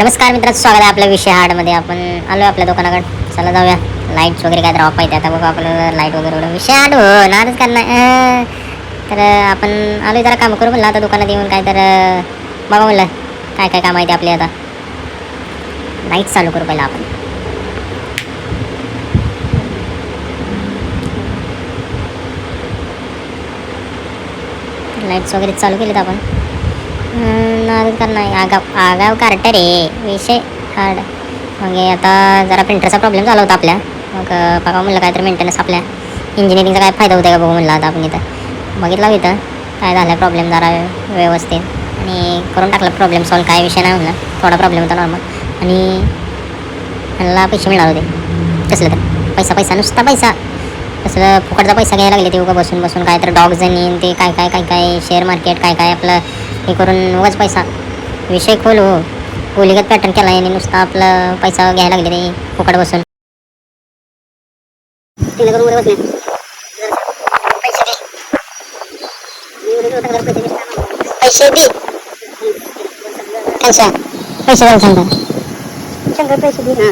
नमस्कार मित्रांनो, स्वागत आहे आपल्या विषय हार्डमध्ये. आपण आलो आपल्या दुकानाकडे. चला जाऊया. लाईट्स वगैरे काय तर ऑफ आहेत आता. बघू आपलं लाईट वगैरे विषय हार्ड हो नाच करणार. तर आपण आलो जरा काम करू म्हणलं आता दुकानात येऊन काय तर बघा म्हणलं काय काय काम आहे ते आपले. आता लाईट चालू करू पहिला आपण. लाईट्स वगैरे चालू केलेत आपण. नाच करणार आगाव कार्टर रे विषय हार्ड. मग आता जरा प्रिंटरचा प्रॉब्लेम झाला होता आपल्या. मग बघा म्हणलं काय तर मेंटेनन्स आपल्या इंजिनिअरिंगचा काय फायदा होता का बघू म्हणलं. आता आपण इथं बघितला इथं काय झालं प्रॉब्लेम जरा व्यवस्थित आणि करून टाकला प्रॉब्लेम सॉल्व. काय विषय नाही म्हणलं, थोडा प्रॉब्लेम होता नॉर्मल. आणि मला पैसे मिळाले होते कसलं तर पैसा पैसा नुसता पैसा. कसलं फुकटचा पैसा घ्यायला लागले ते उगा बसून बसून. काय तर डॉग्स आणि ते काय काय काय काय शेअर मार्केट काय काय आपलं हे करून उगाच पैसा विषय खोल हो. गोलीगत पॅटर्न केला आणि नुसता आपला पैसा घ्यायला लागले ते फुकट बसून. पैसे दे पैसे पैसे द्यायला सांगा. शंभर पैसे दे. काय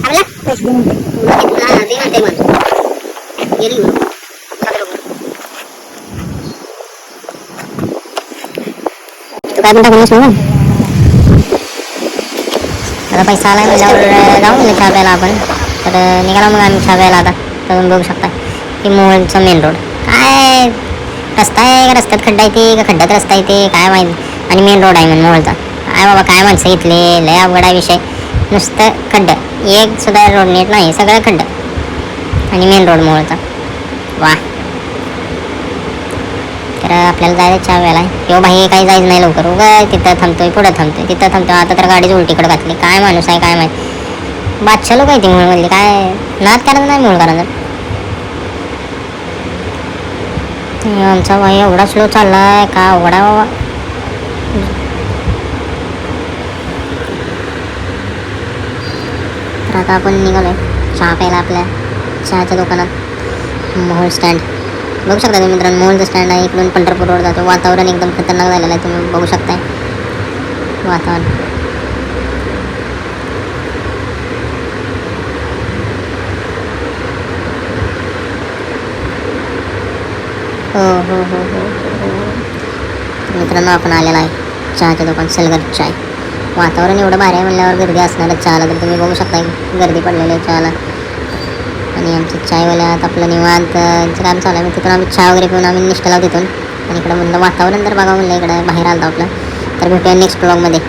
आपला पैसे दे तू काय म्हणता कोणी सांगा. आता पैसा आला म्हणल्यावर जाऊ म्हणलं चहा प्यायला आपण. तर निघाला मग आम्ही चहा प्यायला. आता तर बघू शकता की मोहोळचा मेन रोड. काय रस्ता आहे का रस्त्यात खड्डा येते का खड्ड्यात रस्ता येते काय माहीत. आणि मेन रोड आहे म्हणून मोहोळचा. काय बाबा काय माणसं इथले लय अवघड आहे विषय. नुसतं खड्डं एक सुद्धा रोड नीट नाही, सगळं खड्डं. आणि मेन रोड मोहोळचा. वा तर आपल्याला जायचं चहा प्यायला. किंवा भाई काही जायचं नाही लवकर. उगा तिथं थांबतोय पुढं थांबतोय तिथं थांबतोय. आता तर गाडीची उलटीकडे घातली. काय माणूस आहे काय माहीत. बादशाह लोक आहे ती मोहोळमधली. काय नाद करायचं नाही मोहोळकरांचा. आमचा भाई एवढा स्लो चाललाय का अवघडा बाबा. तर आता आपण निघालोय चहा प्यायला आपल्या चहाच्या दुकानात. मोहोळ स्टँड बघू शकता तुम्ही मित्रांनो. मोहोळचं स्टँड आहे. इकडून पंढरपूर रोड जातो. वातावरण एकदम खतरनाक झालेलं आहे, तुम्ही बघू शकताय वातावरण. हो हो हो हो हो मित्रांनो, आपण आलेला आहे चहाच्या दुकान सलगर चाय. वातावरण एवढं भारी आहे म्हणल्यावर गर्दी असणारच चहाला. तर तुम्ही बघू शकता गर्दी पडलेली आहे चहाला. आणि आमच्या चायवाल्यात आपलं निवांत काम चालू आहे. तिथून आम्ही चहा वगैरे पिऊन आम्ही निष्ठा लावतो तिथून. आणि इकडं म्हणलं वातावरण तर बघा म्हणलं इकडं बाहेर आलं आपलं. तर भेटूया नेक्स्ट ब्लॉगमध्ये.